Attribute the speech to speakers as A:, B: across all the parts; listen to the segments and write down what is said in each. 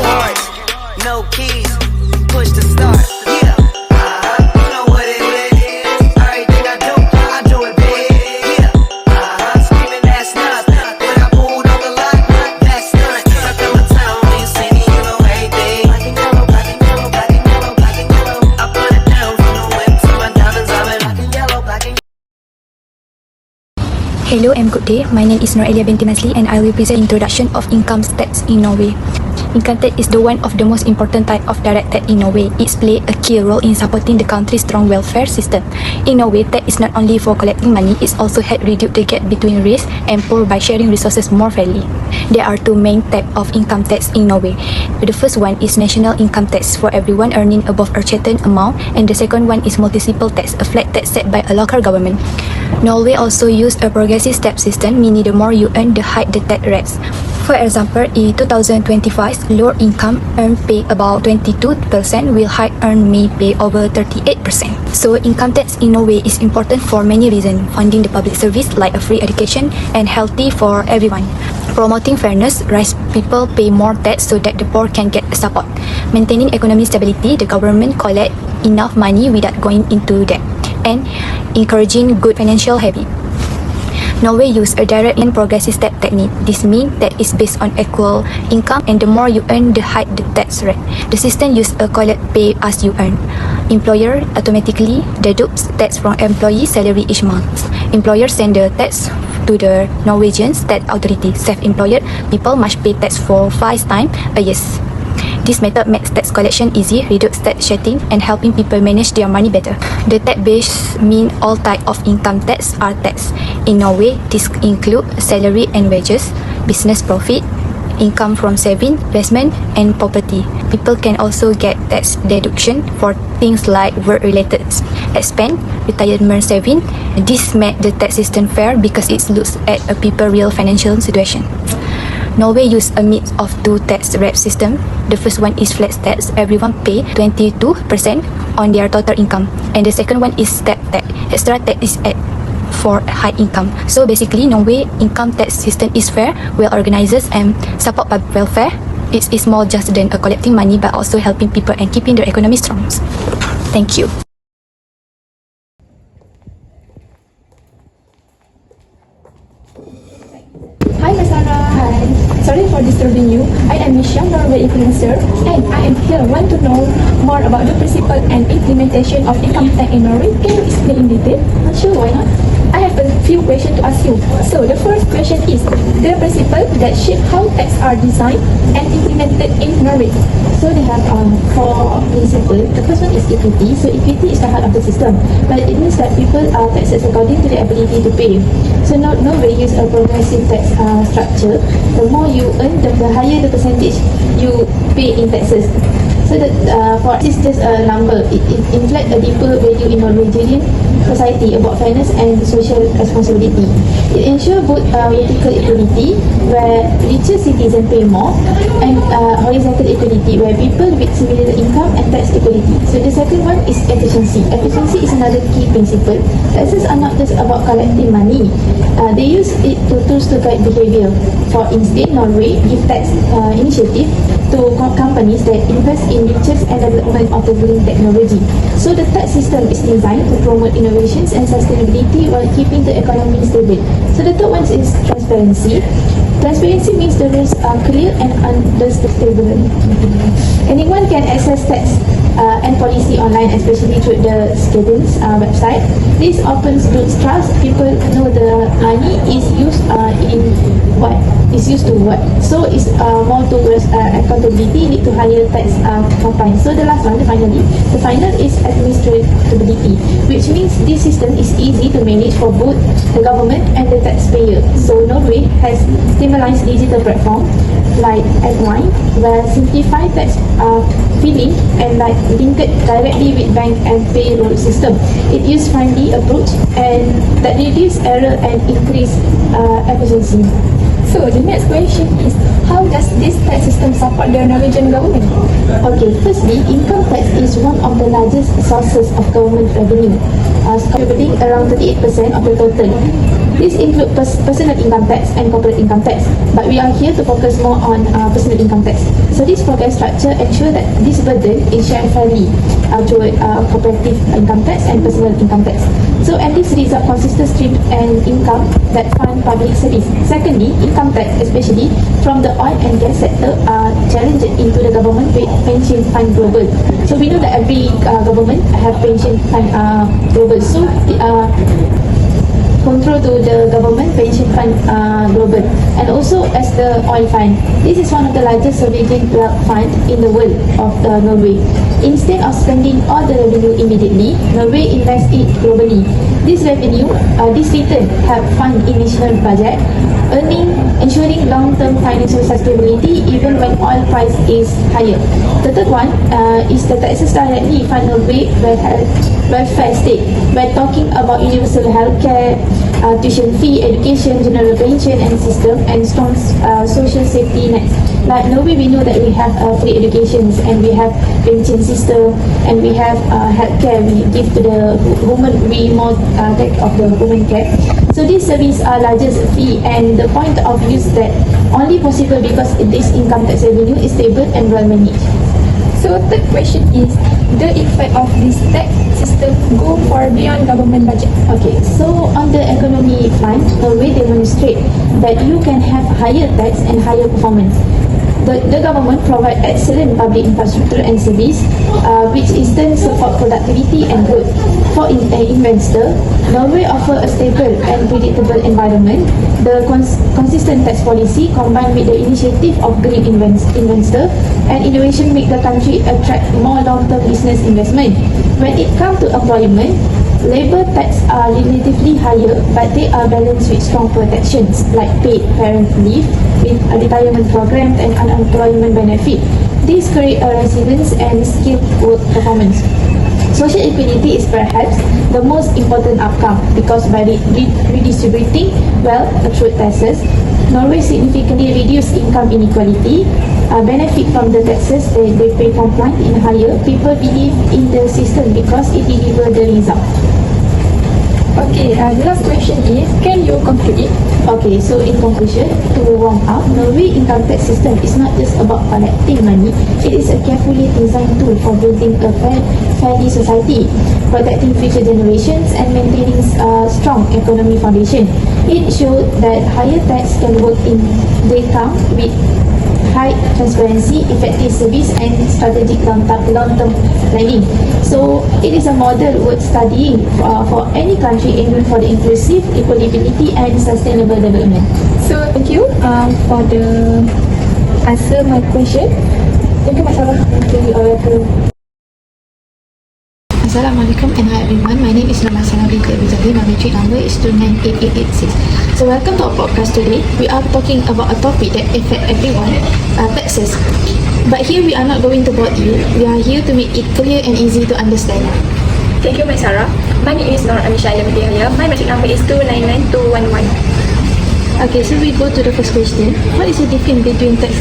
A: hearts, no keys, push to start. Yeah, you know what it is. Everything I do it big. Yeah, screaming that's nothing. When I pulled on the lot, that's nothing. I come to town, you see me, you know everything. Black and yellow, black and yellow, black and yellow, black and yellow. I put it down from the whip to my diamonds. I'm in black and yellow, black and yellow.
B: Hello and good day. My name is NURUL binti MAZLI and I will present introduction of income tax in Norway. Income tax is the one of the most important type of direct tax in Norway. It plays a key role in supporting the country's strong welfare system. In Norway, tax is not only for collecting money, it also helps reduce the gap between rich and poor by sharing resources more fairly. There are two main types of income tax in Norway. The first one is national income tax for everyone earning above a certain amount, and the second one is municipal tax, a flat tax set by a local government. Norway also uses a progressive step system, meaning the more you earn, the higher the tax rates. For example, in 2025, lower income earned pay about 22%, while high earned may pay over 38%. So income tax in Norway is important for many reasons: funding the public service like a free education and healthy for everyone. Promoting fairness, rich people pay more tax so that the poor can get support. Maintaining economic stability, the government collect enough money without going into debt. And encouraging good financial habit. Norway use a direct and progressive step technique. This means that it's based on equal income, and the more you earn, the higher the tax rate. The system uses a collect pay as you earn. Employer automatically deducts tax from employee salary each month. Employers send the tax to the Norwegian state authority. Self-employed people must pay tax for 5 times a year. This method makes tax collection easy, reduces tax shedding, and helping people manage their money better. The tax base means all types of income tax are taxed. In Norway, this include salary and wages, business profit, income from saving, investment, and property. People can also get tax deduction for things like work-related expense, retirement saving. This makes the tax system fair because it looks at a people's real financial situation. Norway use a mix of two tax rate system. The first one is flat tax. Everyone pay 22% on their total income. And the second one is step tax. Extra tax is at for high income. So basically, Norway income tax system is fair, well organized, and support public welfare. It is more just than collecting money, but also helping people and keeping their economy strong. Thank you.
C: Hi MYSARAH. Hi. Sorry for disturbing you. I am AMISHAH, Norway influencer, and I am here want to know more about the principle and implementation of income tax in Norway. Can you explain in detail? Sure, why not? I have a few questions to ask you. So the first question is the principle that shape how tax are designed and implemented in Norway.
D: So they have 4 principles. The first one is equity. So equity is the heart of the system, but it means that people are taxed according to their ability to pay. So Norway use a progressive tax structure. The more you earn, the higher the percentage you pay in taxes. So that for this is just a number. It reflects a deeper value in Norwegian society about fairness and social responsibility. It ensures both vertical equality, where richer citizens pay more, and horizontal equality, where people with similar income and tax equality. So the second one is efficiency. Efficiency is another key principle. Taxes are not just about collecting money. They use it to tools to guide behavior. For instance, Norway give tax initiative to companies that invest in research and development of the green technology. So the tax system is designed to promote innovations and sustainability while keeping the economy stable. So the third one is transparency. Transparency means the rules are clear and understandable. Anyone can access tax and policy online, especially through the citizens' website. This opens builds trust. People know the money is used in what is used to what. So it's more towards accountability, lead to higher tax compliance. So the last one, the final is administratability, which means this system is easy to manage for both the government and the taxpayer. So Norway has stimulated digital platform like AdWine, where simplified tax filing and like linked directly with bank and payroll system. It uses friendly approach and that reduce error and increase efficiency.
C: So the next question is, how does this tax system support the Norwegian government?
D: Okay, firstly, income tax is one of the largest sources of government revenue, contributing around 38% of the total. This includes personal income tax and corporate income tax, but we are here to focus more on personal income tax. So this program structure ensures that this burden is shared fairly toward cooperative income tax and personal income tax. So, and this result consistent stream and income that fund public service. Secondly, income tax, especially from the oil and gas sector, are challenged into the government pension fund global. So we know that every government have pension fund global. So control to the government pension fund global, and also as the oil fund. This is one of the largest sovereign wealth fund in the world of Norway. Instead of spending all the revenue immediately, Norway invests it globally. This revenue, this return have fund in national budget, ensuring long-term financial sustainability even when oil price is higher. The third one is the taxes directly fund Norway welfare state. We're talking about universal healthcare, tuition fee, education, general pension and system, and strong social safety nets. Like Norway, we know that we have free educations, and we have pension system, and we have healthcare. We give to the women, we more take of the women care. So these services are largest fee, and the point of use that only possible because this income tax revenue is stable and well managed.
C: So third question is, the effect of this tax system go far beyond government budget.
D: Okay, so on the economy front, Norway demonstrate that you can have higher tax and higher performance. The government provide excellent public infrastructure and service, which is then support productivity and growth. For an investor, Norway offer a stable and predictable environment. The consistent tax policy combined with the initiative of green investor and innovation make the country attract more long-term business investment. When it comes to employment, labor tax are relatively higher, but they are balanced with strong protections like paid parent leave, with retirement programs and unemployment benefit. This create a resilience and skilled work performance. Social equality is perhaps the most important outcome because by redistributing wealth through taxes, Norway significantly reduce income inequality, benefit from the taxes they pay compliant in higher. People believe in the system because it delivers the result.
C: Okay, the last question is, can you conclude it?
D: Okay, so in conclusion, to warm up, Norway income tax system is not just about collecting money, it is a carefully designed tool for building a fairly society, protecting future generations and maintaining a strong economic foundation. It shows that higher tax can work in they come with high transparency, effective service and strategic long-term planning. So it is a model worth studying for any country aiming for the inclusive, equality and sustainable development.
C: So thank you for the answer my question. Thank you, MYSARAH.
D: Thank you.
E: Assalamualaikum and hi everyone. My name is MYSARAH binti ABDUL. My metric number is 298886. So welcome to our podcast today. We are talking about a topic that affects everyone, taxes. But here we are not going to bore you. We are here to make it clear and easy to understand.
C: Thank you, MYSARAH. My name is NURUL binti YAHAYA. My metric number is 299211.
E: Okay, so we go to the first question. What is the difference between tax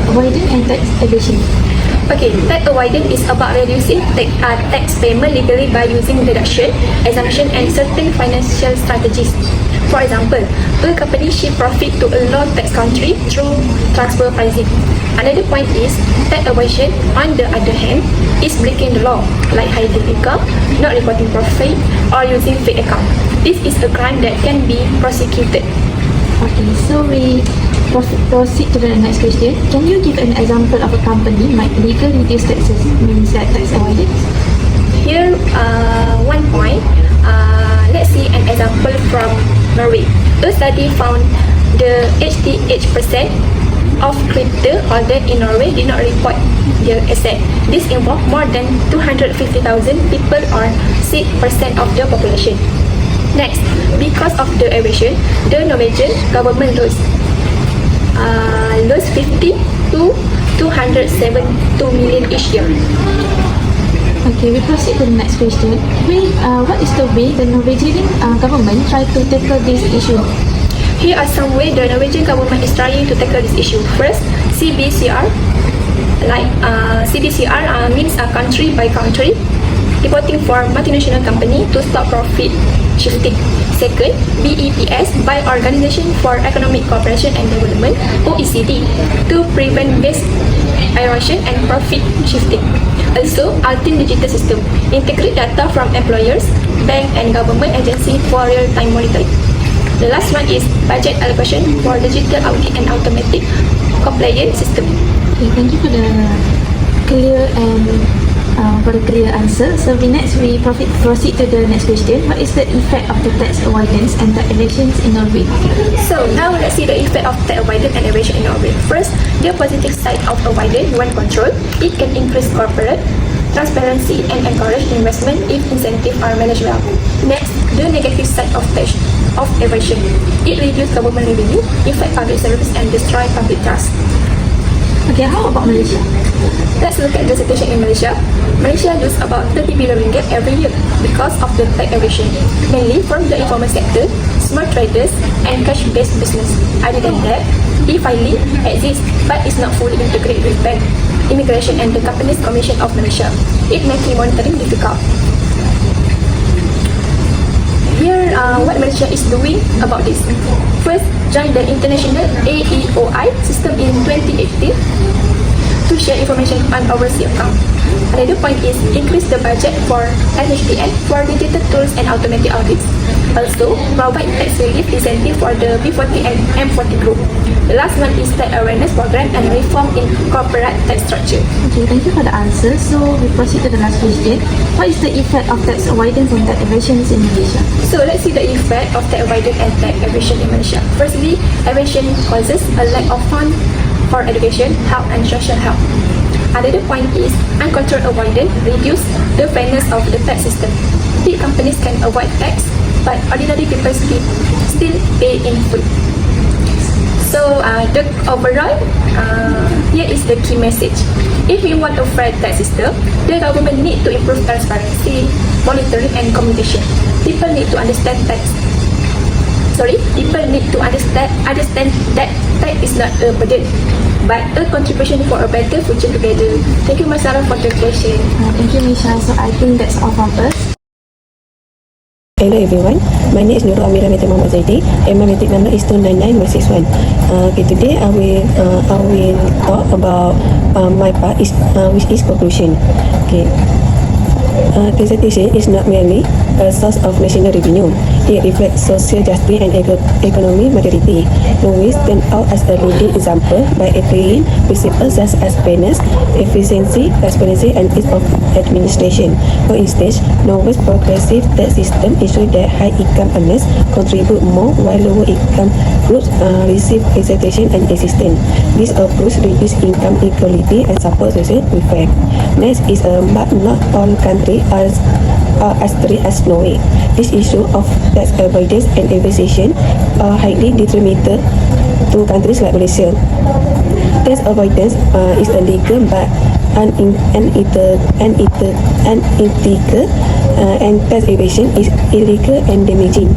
E: avoidance and tax evasion?
C: Okay, tax avoidance is about reducing tax payment legally by using deduction, exemption and certain financial strategies. For example, a company shift profit to a low-tax country through transfer pricing. Another point is, tax evasion, on the other hand, is breaking the law, like hiding income, not reporting profit, or using fake account. This is a crime that can be prosecuted.
E: Okay, so we proceed to the next question. Can you give an example of a company might legally reduce taxes, means that tax avoidance?
C: Here, one point. Let's see an example from Norway. A study found the 88% of crypto holders in Norway did not report their asset. This involved more than 250,000 people or 6% of the population. Next, because of the evasion, the Norwegian government lost 50 to 272 million each year.
E: Okay, we proceed to the next question. What is the way the Norwegian government try to tackle this issue?
C: Here are some ways the Norwegian government is trying to tackle this issue. First, CBCR. CBCR means a country by country. reporting for multinational company to stop profit shifting. Second, BEPS by Organization for Economic Cooperation and Development (OECD) to prevent base erosion and profit shifting. Also, Ultim Digital System integrate data from employers, bank and government agency for real-time monitoring. The last one is budget allocation for digital audit and automatic compliance system.
E: Okay, thank you for the clear answer. So we proceed to the next question. What is the effect of the tax avoidance and tax evasions in Norway?
C: So now let's see the effect of tax avoidance and evasion in Norway. First, the positive side of avoidance when controlled, it can increase corporate transparency and encourage investment if incentives are managed well. Next, the negative side of tax of evasion. It reduces government revenue, affect public service and destroy public trust.
E: Okay, how about Malaysia?
C: Let's look at the situation in Malaysia. Malaysia loses about 30 billion ringgit every year because of the tax evasion, mainly from the informal sector, small traders, and cash-based business. Other than that, e-filing exists but is not fully integrated with bank, immigration, and the Companies Commission of Malaysia. It makes monitoring difficult. Here, what Malaysia is doing about this. First, join the international AEOI system in 2018 to share information on overseas account. Another point is increase the budget for NHDN for digital tools and automatic audits. Also, provide tax relief incentive for the B40 and M40 group. The last one is tax awareness program and reform in corporate tax structure.
E: Okay, thank you for the answer. So we proceed to the last question. What is the effect of tax avoidance and tax evasions in Malaysia?
C: So let's see the effect of tax avoidance and tax evasion in Malaysia. Firstly, evasion causes a lack of funds for education, health and social help. Another point is uncontrolled avoidance reduce the fairness of the tax system. Big companies can avoid tax, but ordinary people still pay in full. So the overall, here is the key message. If we want a fair tax system, the government need to improve transparency, monitoring and communication. People need to understand tax. People need to understand that tax is not a burden, but a contribution for a better future together. Thank you, MYSARAH, for the question.
E: Thank you, Misha. So I think that's all from us.
F: Hello everyone, my name is NURUL ZAIDI and my metric number is 299161. Okay, today I will talk about my part which is conclusion. Okay. Taxation is not merely a source of national revenue. It reflects social justice and economic maturity. Norway stands out as a leading example by applying principles such as fairness, efficiency, transparency, and ease of administration. For instance, Norway's progressive tax system ensures that high-income earners contribute more while lower-income groups receive exemption and assistance. This approach reduces income inequality and supports social welfare. Next is but not all countries are as strict as Norway. This issue of tax avoidance and evasion are highly detrimental to countries like Malaysia. Tax avoidance is illegal but unethical, and tax evasion is illegal and damaging.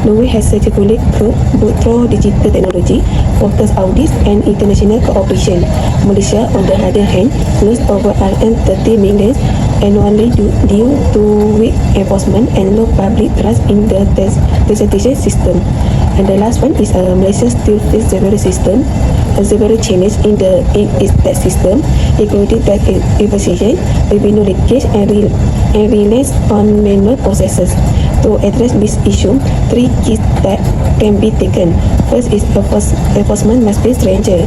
F: Norway has successfully through digital technology, focused audits and international cooperation. Malaysia, on the other hand, loses over 30 million annually due to weak enforcement and low public trust in the taxation system. And the last one is Malaysia still faces several challenges in its tax system, including tax evasion, revenue leakage, and reliance on manual processes. To address this issue, 3 key steps can be taken. First is enforcement must be stringent.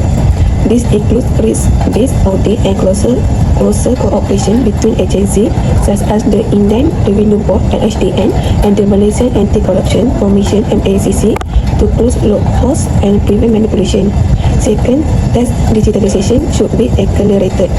F: This includes risk-based audit and closer cooperation between agencies such as the Inland Revenue Board (NHDN) and the Malaysian Anti-Corruption Commission (MACC) to close loopholes and prevent manipulation. Second, tax digitalization should be accelerated.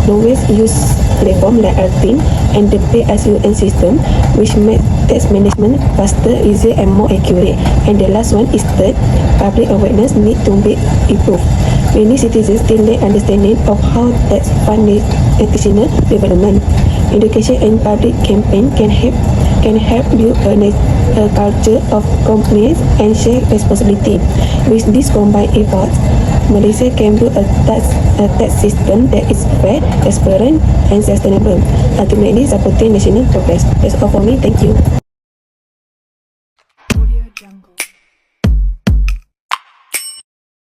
F: Norway's use platform like Ultim and the pay-as-you-earn system, which make tax management faster, easier, and more accurate. And the last one is third, public awareness need to be improved. Many citizens still lack understanding of how tax fund national development. Education and public campaign can help build a culture of compliance and shared responsibility. With this combined efforts, Malaysia can build a tax system that is fair, transparent and sustainable, ultimately supporting national progress. That's all for me. Thank you.